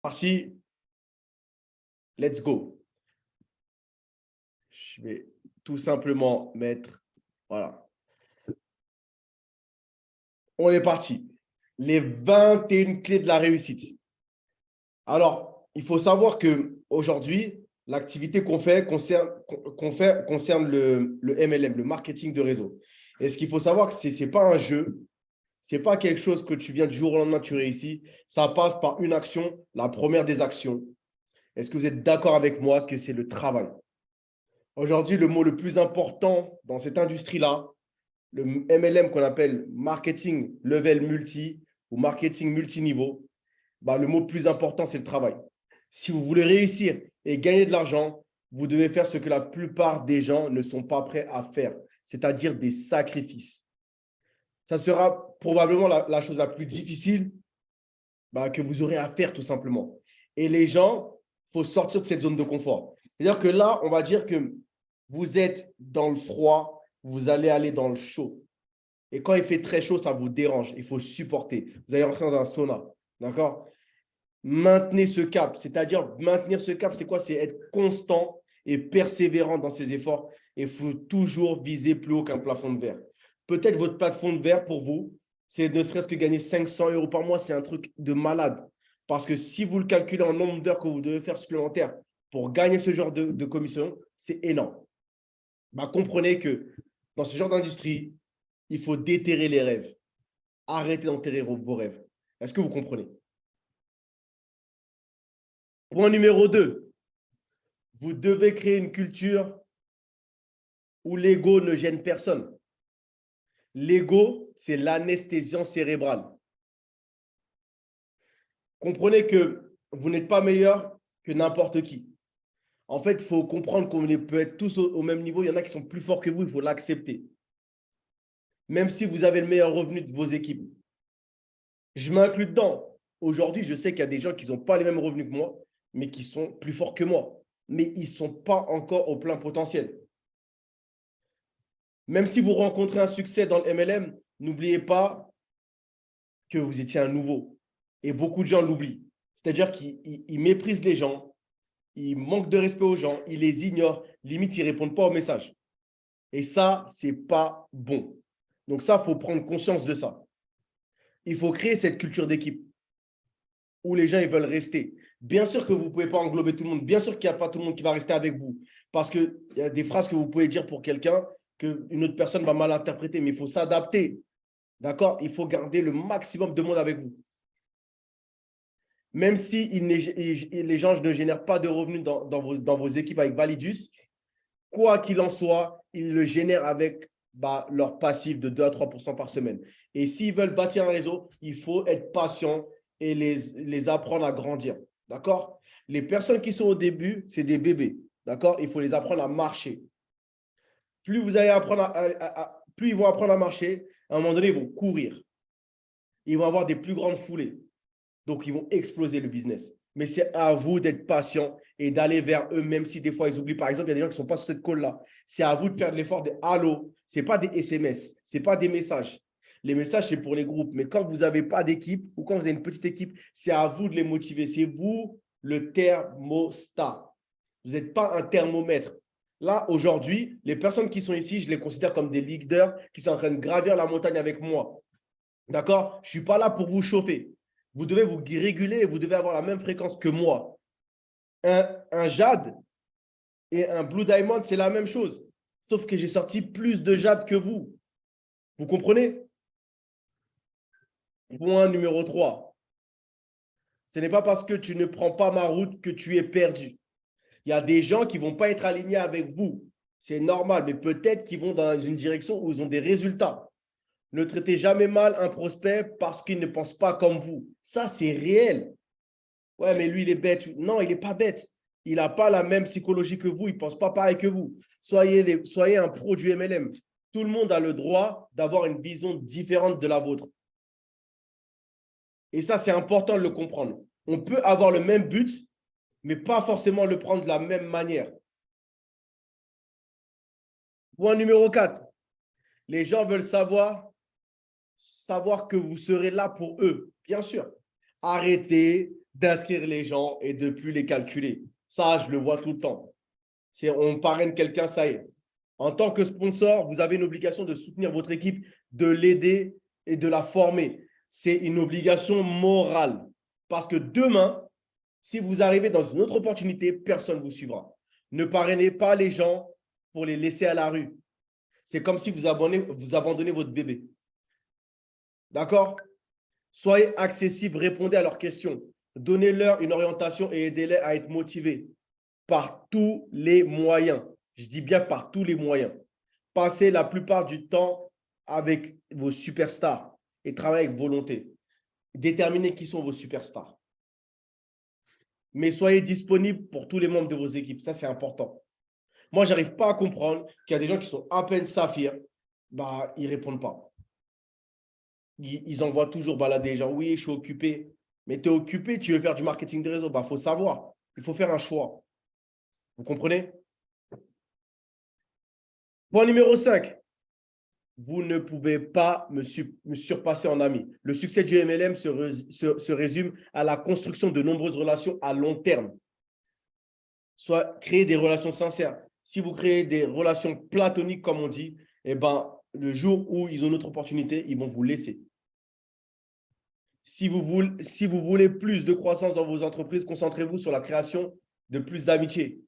Parti, let's go. Je vais tout simplement mettre, voilà. On est parti. Les 21 clés de la réussite. Alors, il faut savoir qu'aujourd'hui, l'activité qu'on fait concerne le MLM, le marketing de réseau. Et ce qu'il faut savoir, ce n'est pas un jeu, ce n'est pas quelque chose que tu viens du jour au lendemain, tu réussis. Ça passe par une action, la première des actions. Est-ce que vous êtes d'accord avec moi que c'est le travail? Aujourd'hui, le mot le plus important dans cette industrie-là, le MLM qu'on appelle marketing level multi ou marketing multiniveau, le mot plus important, c'est le travail. Si vous voulez réussir et gagner de l'argent, vous devez faire ce que la plupart des gens ne sont pas prêts à faire, c'est-à-dire des sacrifices. Ça sera probablement la chose la plus difficile que vous aurez à faire tout simplement. Et les gens, il faut sortir de cette zone de confort. C'est-à-dire que là, on va dire que vous êtes dans le froid, vous allez aller dans le chaud. Et quand il fait très chaud, ça vous dérange. Il faut supporter. Vous allez rentrer dans un sauna. D'accord? Maintenez ce cap. C'est-à-dire, maintenir ce cap, c'est quoi? C'est être constant et persévérant dans ses efforts. Et il faut toujours viser plus haut qu'un plafond de verre. Peut-être votre plafond de verre pour vous, c'est ne serait-ce que gagner 500 € par mois. C'est un truc de malade. Parce que si vous le calculez en nombre d'heures que vous devez faire supplémentaires pour gagner ce genre de commission, c'est énorme. Comprenez que dans ce genre d'industrie, il faut déterrer les rêves. Arrêtez d'enterrer vos rêves. Est-ce que vous comprenez? Point numéro 2, vous devez créer une culture où l'ego ne gêne personne. L'ego, c'est l'anesthésiant cérébral. Comprenez que vous n'êtes pas meilleur que n'importe qui. En fait, il faut comprendre qu'on peut être tous au même niveau. Il y en a qui sont plus forts que vous, il faut l'accepter. Même si vous avez le meilleur revenu de vos équipes. Je m'inclus dedans. Aujourd'hui, je sais qu'il y a des gens qui n'ont pas les mêmes revenus que moi, mais qui sont plus forts que moi. Mais ils ne sont pas encore au plein potentiel. Même si vous rencontrez un succès dans le MLM, n'oubliez pas que vous étiez un nouveau. Et beaucoup de gens l'oublient. C'est-à-dire qu'ils méprisent les gens, ils manquent de respect aux gens, ils les ignorent, limite, ils ne répondent pas aux messages. Et ça, ce n'est pas bon. Donc ça, il faut prendre conscience de ça. Il faut créer cette culture d'équipe où les gens ils veulent rester. Bien sûr que vous ne pouvez pas englober tout le monde. Bien sûr qu'il n'y a pas tout le monde qui va rester avec vous. Parce qu'il y a des phrases que vous pouvez dire pour quelqu'un qu'une autre personne va mal interpréter. Mais il faut s'adapter. D'accord? Il faut garder le maximum de monde avec vous. Même si les gens ne génèrent pas de revenus dans vos équipes avec Validus, quoi qu'il en soit, ils le génèrent avec leur passif de 2 à 3% par semaine. Et s'ils veulent bâtir un réseau, il faut être patient et les apprendre à grandir. D'accord? Les personnes qui sont au début, c'est des bébés. D'accord? Il faut les apprendre à marcher. Plus vous allez apprendre plus ils vont apprendre à marcher, à un moment donné, ils vont courir. Ils vont avoir des plus grandes foulées. Donc, ils vont exploser le business. Mais c'est à vous d'être patient et d'aller vers eux, même si des fois, ils oublient. Par exemple, il y a des gens qui ne sont pas sur cette call-là. C'est à vous de faire de l'effort de « Allô ». Ce n'est pas des SMS, ce n'est pas des messages. Les messages, c'est pour les groupes. Mais quand vous n'avez pas d'équipe ou quand vous avez une petite équipe, c'est à vous de les motiver. C'est vous le thermostat. Vous n'êtes pas un thermomètre. Là, aujourd'hui, les personnes qui sont ici, je les considère comme des leaders qui sont en train de gravir la montagne avec moi. D'accord? Je ne suis pas là pour vous chauffer. Vous devez vous réguler et vous devez avoir la même fréquence que moi. Un jade et un blue diamond, c'est la même chose. Sauf que j'ai sorti plus de jade que vous. Vous comprenez? Point numéro 3. Ce n'est pas parce que tu ne prends pas ma route que tu es perdu. Il y a des gens qui ne vont pas être alignés avec vous. C'est normal, mais peut-être qu'ils vont dans une direction où ils ont des résultats. Ne traitez jamais mal un prospect parce qu'il ne pense pas comme vous. Ça, c'est réel. Ouais, mais lui, il est bête. Non, il n'est pas bête. Il n'a pas la même psychologie que vous. Il ne pense pas pareil que vous. Soyez un pro du MLM. Tout le monde a le droit d'avoir une vision différente de la vôtre. Et ça, c'est important de le comprendre. On peut avoir le même but, mais pas forcément le prendre de la même manière. Point numéro 4. Les gens veulent savoir que vous serez là pour eux. Bien sûr. Arrêtez d'inscrire les gens et de ne plus les calculer. Ça, je le vois tout le temps. On parraine quelqu'un, ça y est. En tant que sponsor, vous avez une obligation de soutenir votre équipe, de l'aider et de la former. C'est une obligation morale. Parce que demain, si vous arrivez dans une autre opportunité, personne ne vous suivra. Ne parrainez pas les gens pour les laisser à la rue. C'est comme si vous abandonnez votre bébé. D'accord? Soyez accessibles, répondez à leurs questions. Donnez-leur une orientation et aidez-les à être motivés par tous les moyens. Je dis bien par tous les moyens. Passez la plupart du temps avec vos superstars et travaillez avec volonté. Déterminez qui sont vos superstars. Mais soyez disponibles pour tous les membres de vos équipes. Ça, c'est important. Moi, je n'arrive pas à comprendre qu'il y a des gens qui sont à peine saphirs, bah, ils ne répondent pas. Ils envoient toujours balader les gens. Oui, je suis occupé. Mais tu es occupé, tu veux faire du marketing de réseau. Bah, faut savoir. Il faut faire un choix. Vous comprenez? Point numéro 5. Vous ne pouvez pas me surpasser en ami. Le succès du MLM se résume à la construction de nombreuses relations à long terme. Soit créer des relations sincères. Si vous créez des relations platoniques, comme on dit, eh ben, le jour où ils ont une autre opportunité, ils vont vous laisser. Si vous voulez plus de croissance dans vos entreprises, concentrez-vous sur la création de plus d'amitié.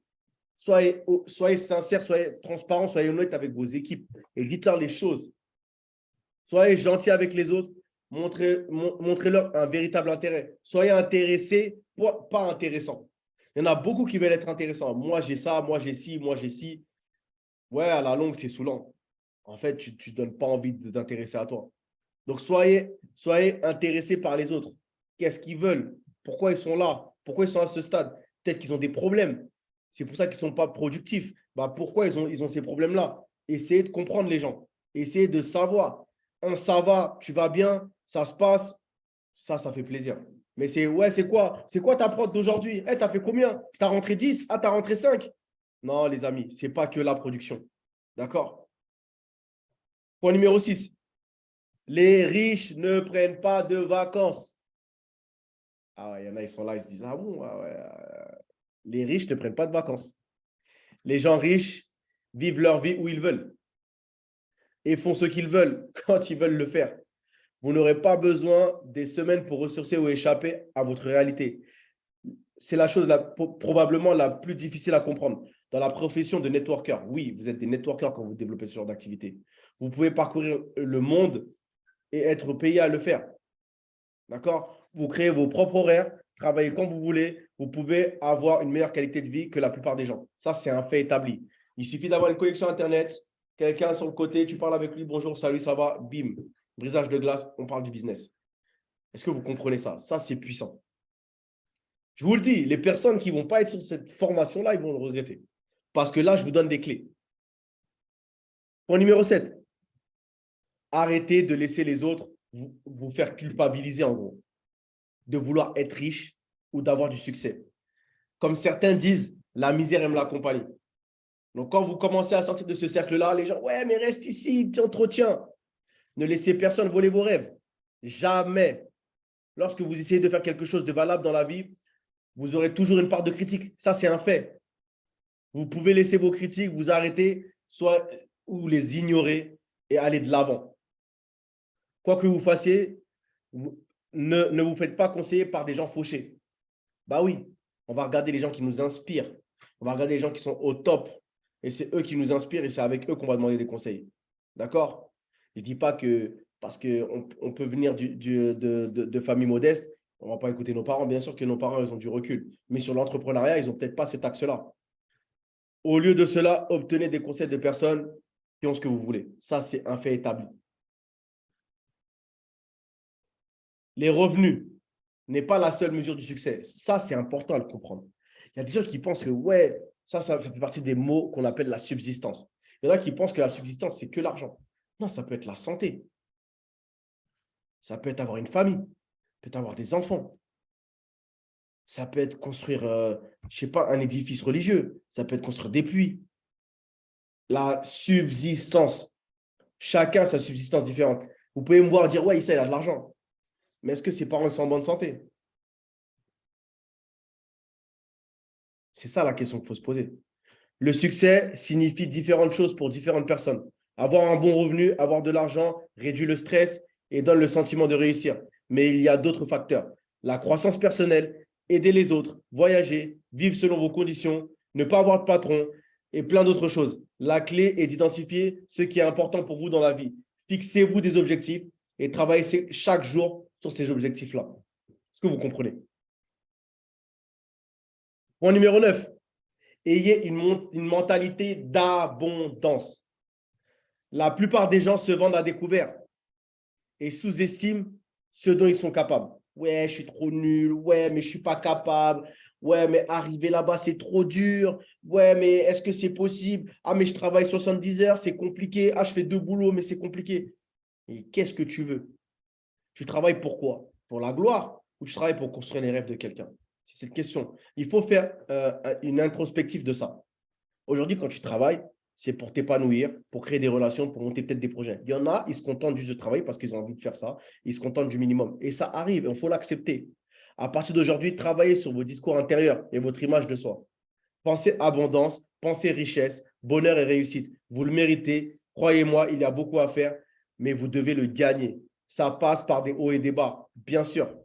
Soyez sincère, soyez transparent, soyez honnête avec vos équipes et dites-leur les choses. Soyez gentil avec les autres, montrez-leur un véritable intérêt. Soyez intéressés, pas intéressants. Il y en a beaucoup qui veulent être intéressants. Moi, j'ai ça, moi, j'ai ci, moi, j'ai ci. Ouais, à la longue, c'est saoulant. En fait, tu ne donnes pas envie de t'intéresser à toi. Donc, soyez intéressés par les autres. Qu'est-ce qu'ils veulent? Pourquoi ils sont là? Pourquoi ils sont à ce stade? Peut-être qu'ils ont des problèmes. C'est pour ça qu'ils ne sont pas productifs. Bah, pourquoi ils ont ces problèmes-là? Essayez de comprendre les gens. Essayez de savoir. Ça va, tu vas bien, ça se passe. Ça fait plaisir. Mais c'est quoi? C'est quoi ta prod d'aujourd'hui? Tu as fait combien? Tu as rentré 10? Ah, tu as rentré 5? Non, les amis, ce n'est pas que la production. D'accord? Point numéro 6. Les riches ne prennent pas de vacances. Ah ouais, il y en a, ils sont là, ils se disent, ah bon, ah ouais, les riches ne prennent pas de vacances. Les gens riches vivent leur vie où ils veulent et font ce qu'ils veulent quand ils veulent le faire. Vous n'aurez pas besoin des semaines pour ressourcer ou échapper à votre réalité. C'est la chose probablement la plus difficile à comprendre. Dans la profession de networker, oui, vous êtes des networkers quand vous développez ce genre d'activité. Vous pouvez parcourir le monde et être payé à le faire. D'accord? Vous créez vos propres horaires, travaillez quand vous voulez, vous pouvez avoir une meilleure qualité de vie que la plupart des gens. Ça, c'est un fait établi. Il suffit d'avoir une connexion Internet, quelqu'un sur le côté, tu parles avec lui, bonjour, salut, ça va, bim, brisage de glace, on parle du business. Est-ce que vous comprenez ça? Ça, c'est puissant. Je vous le dis, les personnes qui ne vont pas être sur cette formation-là, ils vont le regretter. Parce que là, je vous donne des clés. Point numéro 7. Arrêtez de laisser les autres vous faire culpabiliser, en gros, de vouloir être riche ou d'avoir du succès. Comme certains disent, la misère aime la compagnie. Donc, quand vous commencez à sortir de ce cercle-là, les gens, ouais, mais reste ici, t'entretiens. Ne laissez personne voler vos rêves. Jamais. Lorsque vous essayez de faire quelque chose de valable dans la vie, vous aurez toujours une part de critique. Ça, c'est un fait. Vous pouvez laisser vos critiques, vous arrêter, soit ou les ignorer et aller de l'avant. Quoi que vous fassiez, ne vous faites pas conseiller par des gens fauchés. Bah oui, on va regarder les gens qui nous inspirent. On va regarder les gens qui sont au top. Et c'est eux qui nous inspirent et c'est avec eux qu'on va demander des conseils. D'accord? Je ne dis pas que parce qu'on peut venir de familles modestes, on ne va pas écouter nos parents. Bien sûr que nos parents, ils ont du recul. Mais sur l'entrepreneuriat, ils n'ont peut-être pas cet axe-là. Au lieu de cela, obtenez des conseils de personnes qui ont ce que vous voulez. Ça, c'est un fait établi. Les revenus n'est pas la seule mesure du succès. Ça, c'est important à le comprendre. Il y a des gens qui pensent que, ouais, ça fait partie des mots qu'on appelle la subsistance. Il y en a qui pensent que la subsistance, c'est que l'argent. Non, ça peut être la santé. Ça peut être avoir une famille. Ça peut être avoir des enfants. Ça peut être construire, je ne sais pas, un édifice religieux. Ça peut être construire des puits. La subsistance. Chacun a sa subsistance différente. Vous pouvez me voir dire, ouais, Issa, il a de l'argent. Mais est-ce que ses parents sont en bonne santé? C'est ça la question qu'il faut se poser. Le succès signifie différentes choses pour différentes personnes. Avoir un bon revenu, avoir de l'argent, réduit le stress et donne le sentiment de réussir. Mais il y a d'autres facteurs. La croissance personnelle, aider les autres, voyager, vivre selon vos conditions, ne pas avoir de patron et plein d'autres choses. La clé est d'identifier ce qui est important pour vous dans la vie. Fixez-vous des objectifs et travaillez chaque jour sur ces objectifs-là. Est-ce que vous comprenez? Point numéro 9. Ayez une mentalité d'abondance. La plupart des gens se vendent à découvert et sous-estiment ce dont ils sont capables. Ouais, je suis trop nul. Ouais, mais je ne suis pas capable. Ouais, mais arriver là-bas, c'est trop dur. Ouais, mais est-ce que c'est possible? Ah, mais je travaille 70 heures, c'est compliqué. Ah, je fais 2 boulots, mais c'est compliqué. Et qu'est-ce que tu veux? Tu travailles pour quoi? Pour la gloire ou tu travailles pour construire les rêves de quelqu'un? C'est cette question. Il faut faire une introspective de ça. Aujourd'hui, quand tu travailles, c'est pour t'épanouir, pour créer des relations, pour monter peut-être des projets. Il y en a, ils se contentent juste de travailler parce qu'ils ont envie de faire ça. Ils se contentent du minimum. Et ça arrive, il faut l'accepter. À partir d'aujourd'hui, travaillez sur vos discours intérieurs et votre image de soi. Pensez abondance, pensez richesse, bonheur et réussite. Vous le méritez. Croyez-moi, il y a beaucoup à faire, mais vous devez le gagner. Ça passe par des hauts et des bas, bien sûr.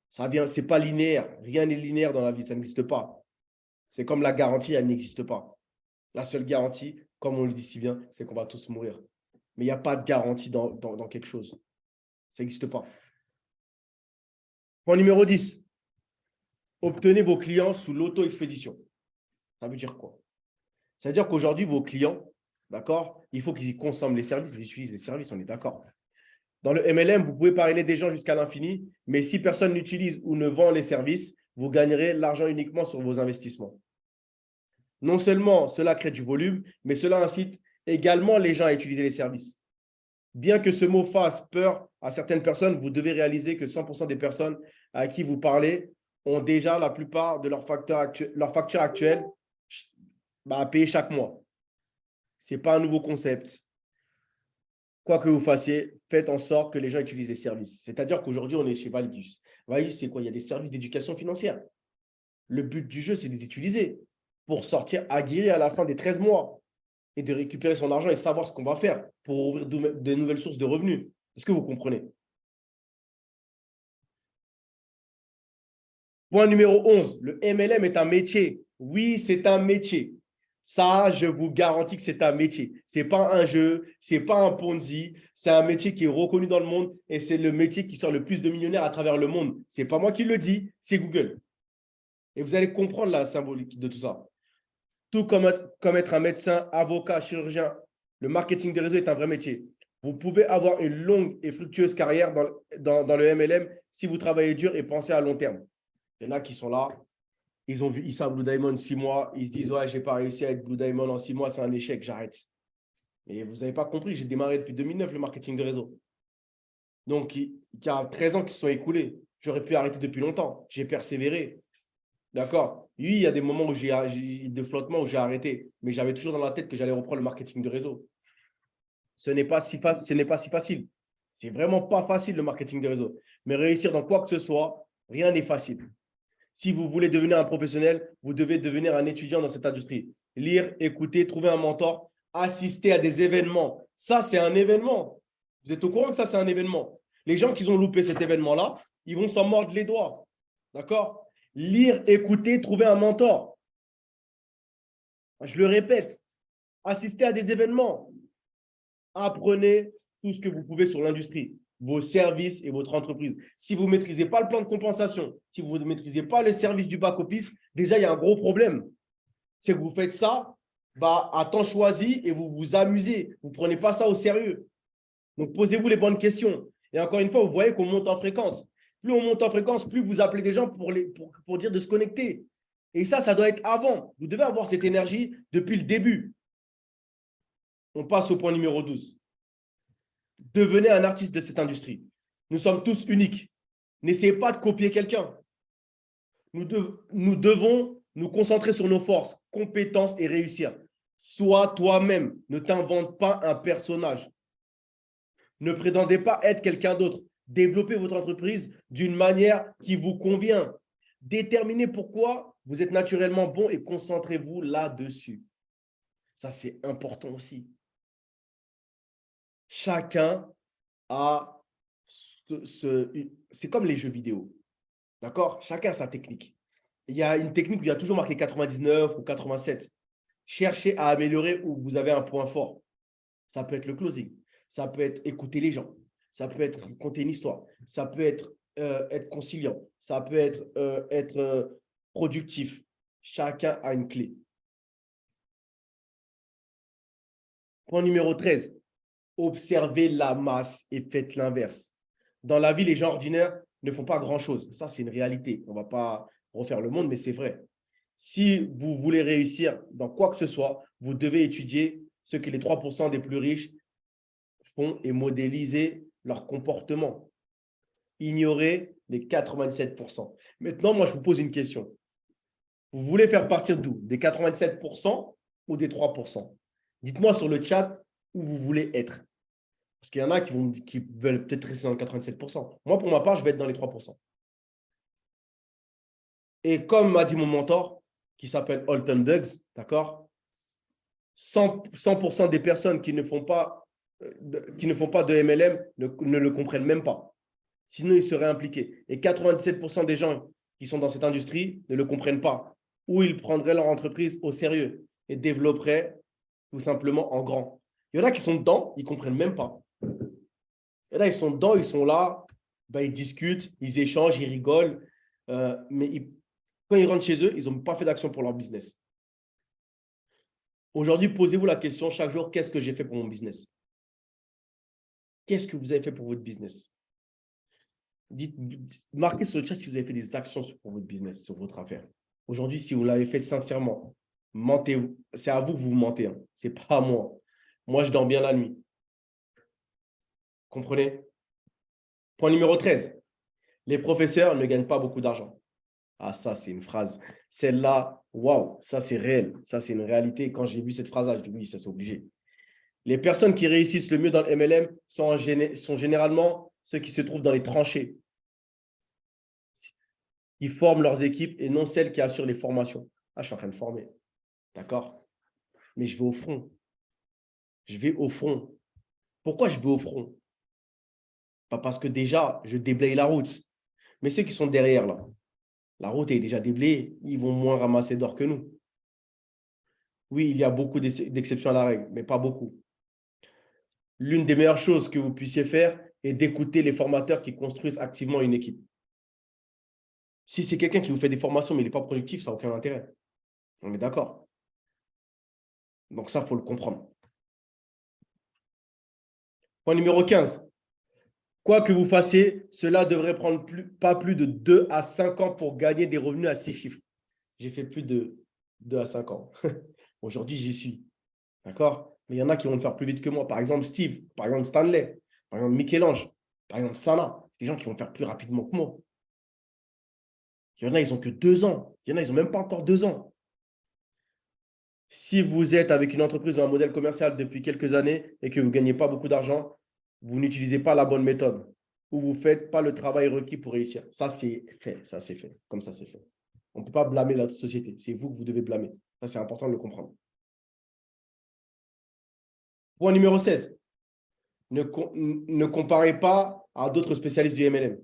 Ça vient, c'est pas linéaire. Rien n'est linéaire dans la vie, ça n'existe pas. C'est comme la garantie, elle n'existe pas. La seule garantie, comme on le dit si bien, c'est qu'on va tous mourir. Mais il n'y a pas de garantie dans quelque chose. Ça n'existe pas. Point numéro 10. Obtenez vos clients sous l'auto-expédition. Ça veut dire quoi? Ça veut dire qu'aujourd'hui, vos clients, d'accord, il faut qu'ils consomment les services, ils utilisent les services, on est d'accord. Dans le MLM, vous pouvez parrainer des gens jusqu'à l'infini, mais si personne n'utilise ou ne vend les services, vous gagnerez l'argent uniquement sur vos investissements. Non seulement cela crée du volume, mais cela incite également les gens à utiliser les services. Bien que ce mot fasse peur à certaines personnes, vous devez réaliser que 100% des personnes à qui vous parlez ont déjà la plupart de leurs factures actuelles à payer chaque mois. Ce n'est pas un nouveau concept. Quoi que vous fassiez, faites en sorte que les gens utilisent les services. C'est-à-dire qu'aujourd'hui, on est chez Validus. Validus, c'est quoi? Il y a des services d'éducation financière. Le but du jeu, c'est de les utiliser pour sortir aguerri à la fin des 13 mois et de récupérer son argent et savoir ce qu'on va faire pour ouvrir de nouvelles sources de revenus. Est-ce que vous comprenez? Point numéro 11, le MLM est un métier. Oui, c'est un métier. Ça, je vous garantis que c'est un métier. Ce n'est pas un jeu, ce n'est pas un Ponzi. C'est un métier qui est reconnu dans le monde et c'est le métier qui sort le plus de millionnaires à travers le monde. Ce n'est pas moi qui le dis, c'est Google. Et vous allez comprendre la symbolique de tout ça. Tout comme être un médecin, avocat, chirurgien, le marketing des réseaux est un vrai métier. Vous pouvez avoir une longue et fructueuse carrière dans le MLM si vous travaillez dur et pensez à long terme. Il y en a qui sont là, ils ont vu Issa Blue Diamond 6 mois, ils se disent « Ouais, je n'ai pas réussi à être Blue Diamond en 6 mois, c'est un échec, j'arrête. » Et vous n'avez pas compris, j'ai démarré depuis 2009 le marketing de réseau. Donc, il y a 13 ans qui se sont écoulés. J'aurais pu arrêter depuis longtemps. J'ai persévéré. D'accord? Oui, il y a des moments où j'ai de flottement où j'ai arrêté, mais j'avais toujours dans la tête que j'allais reprendre le marketing de réseau. Ce n'est pas si facile. C'est vraiment pas facile le marketing de réseau. Mais réussir dans quoi que ce soit, rien n'est facile. Si vous voulez devenir un professionnel, vous devez devenir un étudiant dans cette industrie. Lire, écouter, trouver un mentor, assister à des événements. Ça, c'est un événement. Vous êtes au courant que ça, c'est un événement. Les gens qui ont loupé cet événement-là, ils vont s'en mordre les doigts. D'accord? Lire, écouter, trouver un mentor. Je le répète, assister à des événements. Apprenez tout ce que vous pouvez sur l'industrie, vos services et votre entreprise. Si vous ne maîtrisez pas le plan de compensation, si vous ne maîtrisez pas le service du back-office, déjà, il y a un gros problème. C'est que vous faites ça à temps choisi et vous vous amusez. Vous ne prenez pas ça au sérieux. Donc, posez-vous les bonnes questions. Et encore une fois, vous voyez qu'on monte en fréquence. Plus on monte en fréquence, plus vous appelez des gens pour dire de se connecter. Et ça doit être avant. Vous devez avoir cette énergie depuis le début. On passe au point numéro 12. Devenez un artiste de cette industrie. Nous sommes tous uniques. N'essayez pas de copier quelqu'un. Nous devons nous concentrer sur nos forces, compétences et réussir. Sois toi-même. Ne t'invente pas un personnage. Ne prétendez pas être quelqu'un d'autre. Développez votre entreprise d'une manière qui vous convient. Déterminez pourquoi vous êtes naturellement bon et concentrez-vous là-dessus. Ça, c'est important aussi. Chacun a c'est comme les jeux vidéo. D'accord? Chacun a sa technique. Il y a une technique où il y a toujours marqué 99 ou 87. Cherchez à améliorer où vous avez un point fort. Ça peut être le closing. Ça peut être écouter les gens. Ça peut être raconter une histoire. Ça peut être être conciliant. Ça peut être productif. Chacun a une clé. Point numéro 13. Observez la masse et faites l'inverse. Dans la vie, les gens ordinaires ne font pas grand-chose. Ça, c'est une réalité. On ne va pas refaire le monde, mais c'est vrai. Si vous voulez réussir dans quoi que ce soit, vous devez étudier ce que les 3% des plus riches font et modéliser leur comportement. Ignorez les 97%. Maintenant, moi, je vous pose une question. Vous voulez faire partir d'où? Des 87% ou des 3%? Dites-moi sur le chat où vous voulez être. Parce qu'il y en a qui veulent peut-être rester dans le 87%. Moi, pour ma part, je vais être dans les 3%. Et comme m'a dit mon mentor, qui s'appelle Alton Bugs, d'accord, 100% des personnes qui ne font pas de MLM ne le comprennent même pas. Sinon, ils seraient impliqués. Et 97% des gens qui sont dans cette industrie ne le comprennent pas. Ou ils prendraient leur entreprise au sérieux et développeraient tout simplement en grand. Il y en a qui sont dedans, ils ne comprennent même pas. Et là, ils sont dedans, ils sont là, ben, ils discutent, ils échangent, ils rigolent. Mais quand ils rentrent chez eux, ils n'ont pas fait d'action pour leur business. Aujourd'hui, posez-vous la question chaque jour, qu'est-ce que j'ai fait pour mon business? Qu'est-ce que vous avez fait pour votre business? Marquez sur le chat si vous avez fait des actions pour votre business, sur votre affaire. Aujourd'hui, si vous l'avez fait sincèrement, mentez-vous. C'est à vous que vous mentez. Hein. Ce n'est pas à moi. Moi, je dors bien la nuit. Comprenez? Point numéro 13. Les professeurs ne gagnent pas beaucoup d'argent. Ah, ça, c'est une phrase. Celle-là, waouh, ça, c'est réel. Ça, c'est une réalité. Quand j'ai vu cette phrase-là, je dis oui, ça, c'est obligé. Les personnes qui réussissent le mieux dans le MLM sont généralement ceux qui se trouvent dans les tranchées. Ils forment leurs équipes et non celles qui assurent les formations. Ah, je suis en train de former. D'accord? Mais je vais au front. Je vais au front. Pourquoi je vais au front? Pas parce que déjà, je déblaye la route. Mais ceux qui sont derrière, là, la route est déjà déblayée. Ils vont moins ramasser d'or que nous. Oui, il y a beaucoup d'exceptions à la règle, mais pas beaucoup. L'une des meilleures choses que vous puissiez faire est d'écouter les formateurs qui construisent activement une équipe. Si c'est quelqu'un qui vous fait des formations, mais il n'est pas productif, ça n'a aucun intérêt. On est d'accord. Donc ça, il faut le comprendre. Point numéro 15. Quoi que vous fassiez, cela devrait prendre pas plus de 2 à 5 ans pour gagner des revenus à 6 chiffres. J'ai fait plus de 2 à 5 ans. Aujourd'hui, j'y suis. D'accord? Mais il y en a qui vont le faire plus vite que moi. Par exemple, Steve, par exemple, Stanley, par exemple, Michel-Ange, par exemple, Sana. C'est des gens qui vont le faire plus rapidement que moi. Il y en a, ils n'ont que 2 ans. Il y en a, ils n'ont même pas encore 2 ans. Si vous êtes avec une entreprise ou un modèle commercial depuis quelques années et que vous ne gagnez pas beaucoup d'argent, vous n'utilisez pas la bonne méthode ou vous ne faites pas le travail requis pour réussir. Ça, c'est fait. Ça, c'est fait. Comme ça, c'est fait. On ne peut pas blâmer la société. C'est vous que vous devez blâmer. Ça, c'est important de le comprendre. Point numéro 16. Ne comparez pas à d'autres spécialistes du MLM.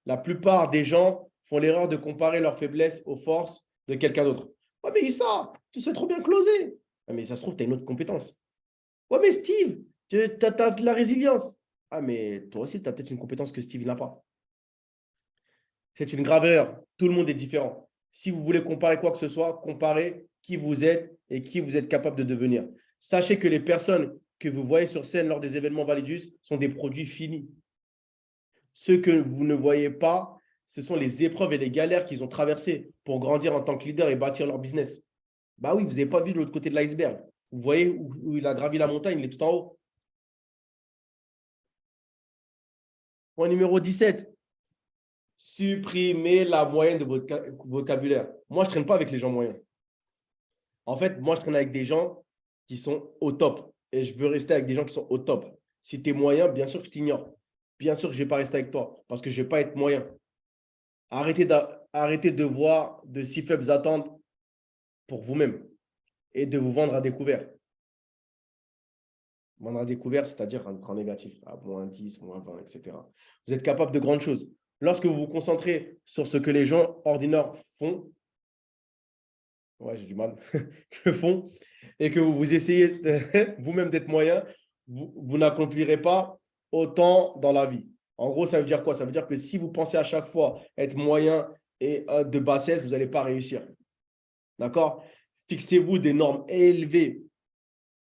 La plupart des gens font l'erreur de comparer leurs faiblesses aux forces de quelqu'un d'autre. Ouais, mais Issa, tu sais trop bien closer. Ouais, mais ça se trouve, tu as une autre compétence. Ouais, mais Steve, tu as de la résilience. Ah, mais toi aussi, tu as peut-être une compétence que Steve n'a pas. C'est une grave erreur. Tout le monde est différent. Si vous voulez comparer quoi que ce soit, comparez qui vous êtes et qui vous êtes capable de devenir. Sachez que les personnes que vous voyez sur scène lors des événements Validus sont des produits finis. Ce que vous ne voyez pas, ce sont les épreuves et les galères qu'ils ont traversées pour grandir en tant que leader et bâtir leur business. Bah oui, vous n'avez pas vu de l'autre côté de l'iceberg. Vous voyez où il a gravi la montagne, il est tout en haut. Point numéro 17. Supprimez la moyenne de votre vocabulaire. Moi, je ne traîne pas avec les gens moyens. En fait, moi, je traîne avec des gens qui sont au top. Et je veux rester avec des gens qui sont au top. Si tu es moyen, bien sûr que je t'ignore. Bien sûr que je ne vais pas rester avec toi parce que je ne vais pas être moyen. Arrêtez arrêtez de voir de si faibles attentes pour vous-même et de vous vendre à découvert. Vendre à découvert, c'est-à-dire en négatif, à moins 10, moins 20, etc. Vous êtes capable de grandes choses. Lorsque vous vous concentrez sur ce que les gens ordinaires font, ouais, j'ai du mal, que font, et que vous essayez vous-même d'être moyen, vous n'accomplirez pas autant dans la vie. En gros, ça veut dire quoi? Ça veut dire que si vous pensez à chaque fois être moyen et de bassesse, vous n'allez pas réussir. D'accord? Fixez-vous des normes élevées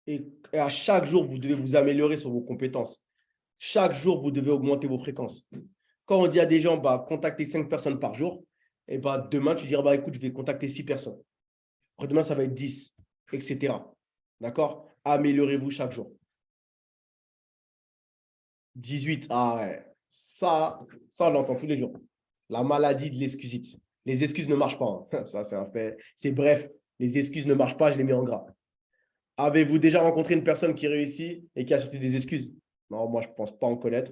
et à chaque jour, vous devez vous améliorer sur vos compétences. Chaque jour, vous devez augmenter vos fréquences. Quand on dit à des gens, bah, contactez 5 personnes par jour, et bah, demain, tu diras, bah, écoute, je vais contacter 6 personnes. Après, demain, ça va être 10, etc. D'accord? Améliorez-vous chaque jour. 18, ah ouais, ça on l'entend tous les jours. La maladie de l'excusite. Les excuses ne marchent pas, hein. Ça, c'est un fait. C'est bref, les excuses ne marchent pas, je les mets en gras. Avez-vous déjà rencontré une personne qui réussit et qui a sorti des excuses? Non, moi, je ne pense pas en connaître.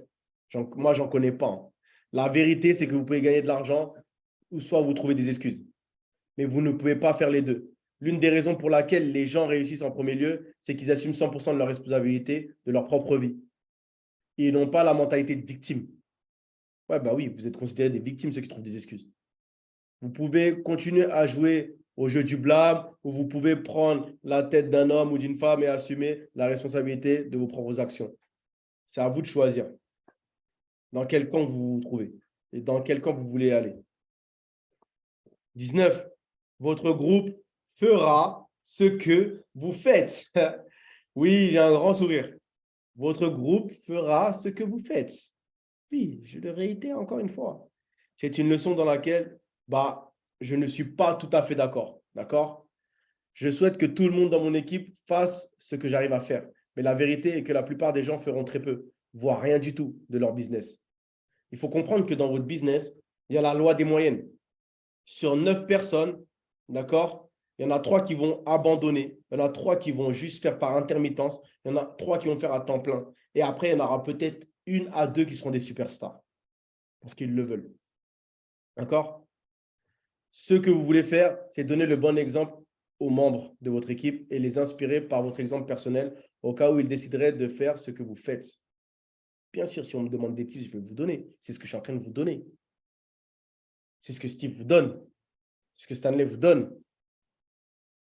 Moi, je n'en connais pas, hein. La vérité, c'est que vous pouvez gagner de l'argent ou soit vous trouvez des excuses. Mais vous ne pouvez pas faire les deux. L'une des raisons pour laquelle les gens réussissent en premier lieu, c'est qu'ils assument 100% de leur responsabilité de leur propre vie. Et ils n'ont pas la mentalité de victime. Ouais, bah oui, vous êtes considérés des victimes, ceux qui trouvent des excuses. Vous pouvez continuer à jouer au jeu du blâme ou vous pouvez prendre la tête d'un homme ou d'une femme et assumer la responsabilité de vos propres actions. C'est à vous de choisir dans quel camp vous vous trouvez et dans quel camp vous voulez aller. 19. Votre groupe fera ce que vous faites. Oui, j'ai un grand sourire. Votre groupe fera ce que vous faites. Oui, je le réitère encore une fois. C'est une leçon dans laquelle je ne suis pas tout à fait d'accord. D'accord? Je souhaite que tout le monde dans mon équipe fasse ce que j'arrive à faire. Mais la vérité est que la plupart des gens feront très peu, voire rien du tout de leur business. Il faut comprendre que dans votre business, il y a la loi des moyennes. Sur 9 personnes, d'accord, il y en a 3 qui vont abandonner. Il y en a 3 qui vont juste faire par intermittence. Il y en a 3 qui vont faire à temps plein. Et après, il y en aura peut-être 1 à 2 qui seront des superstars parce qu'ils le veulent. D'accord? Ce que vous voulez faire, c'est donner le bon exemple aux membres de votre équipe et les inspirer par votre exemple personnel au cas où ils décideraient de faire ce que vous faites. Bien sûr, si on me demande des tips, je vais vous donner. C'est ce que je suis en train de vous donner. C'est ce que Steve vous donne. C'est ce que Stanley vous donne.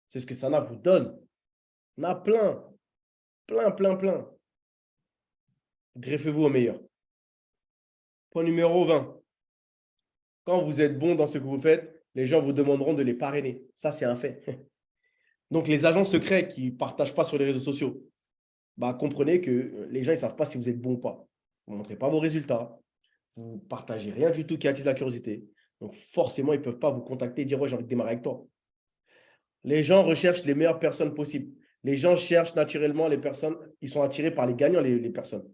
C'est ce que Sana vous donne. On a plein, plein, plein, plein. Greffez-vous au meilleur. Point numéro 20. Quand vous êtes bon dans ce que vous faites, les gens vous demanderont de les parrainer. Ça, c'est un fait. Donc, les agents secrets qui ne partagent pas sur les réseaux sociaux, comprenez que les gens ne savent pas si vous êtes bon ou pas. Vous ne montrez pas vos résultats. Vous ne partagez rien du tout qui attise la curiosité. Donc, forcément, ils ne peuvent pas vous contacter et dire « Ouais, j'ai envie de démarrer avec toi ». Les gens recherchent les meilleures personnes possibles. Les gens cherchent naturellement les personnes, ils sont attirés par les gagnants, les personnes.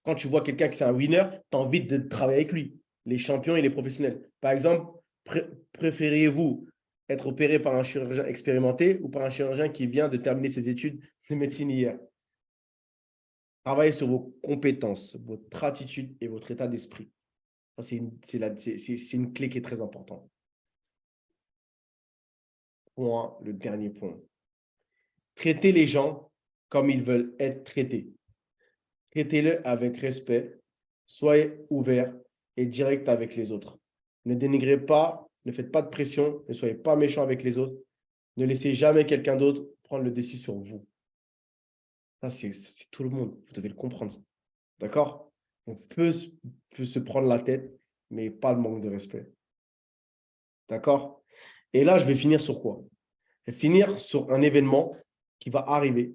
Quand tu vois quelqu'un qui est un winner, tu as envie de travailler avec lui. Les champions et les professionnels. Par exemple, préfériez-vous être opéré par un chirurgien expérimenté ou par un chirurgien qui vient de terminer ses études de médecine hier? Travaillez sur vos compétences, votre attitude et votre état d'esprit. C'est une clé qui est très importante. Le dernier point. Traitez les gens comme ils veulent être traités. Traitez-les avec respect. Soyez ouvert et direct avec les autres. Ne dénigrez pas, ne faites pas de pression, ne soyez pas méchant avec les autres. Ne laissez jamais quelqu'un d'autre prendre le dessus sur vous. Ça, c'est tout le monde. Vous devez le comprendre. D'accord? On peut se prendre la tête, mais pas le manque de respect. D'accord? Et là, je vais finir sur quoi? Je vais finir sur un événement qui va arriver.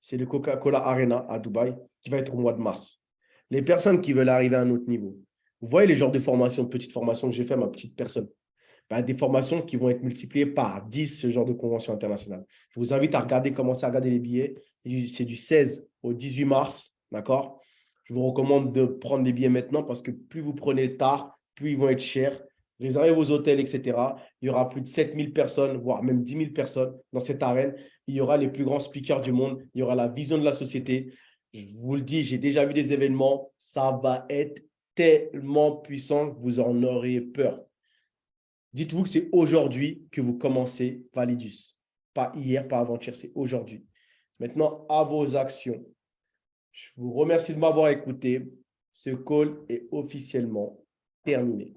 C'est le Coca-Cola Arena à Dubaï qui va être au mois de mars. Les personnes qui veulent arriver à un autre niveau, vous voyez les genres de formations, petites formations que j'ai fait, ma petite personne, des formations qui vont être multipliées par 10, ce genre de convention internationale. Je vous invite à regarder, commencer à regarder les billets. C'est du 16 au 18 mars, d'accord? Je vous recommande de prendre les billets maintenant parce que plus vous prenez tard, plus ils vont être chers. Réservez vos hôtels, etc. Il y aura plus de 7000 personnes, voire même 10 000 personnes dans cette arène. Il y aura les plus grands speakers du monde. Il y aura la vision de la société. Je vous le dis, j'ai déjà vu des événements. Ça va être tellement puissant que vous en aurez peur. Dites-vous que c'est aujourd'hui que vous commencez Validus. Pas hier, pas avant-hier, c'est aujourd'hui. Maintenant, à vos actions. Je vous remercie de m'avoir écouté. Ce call est officiellement terminé.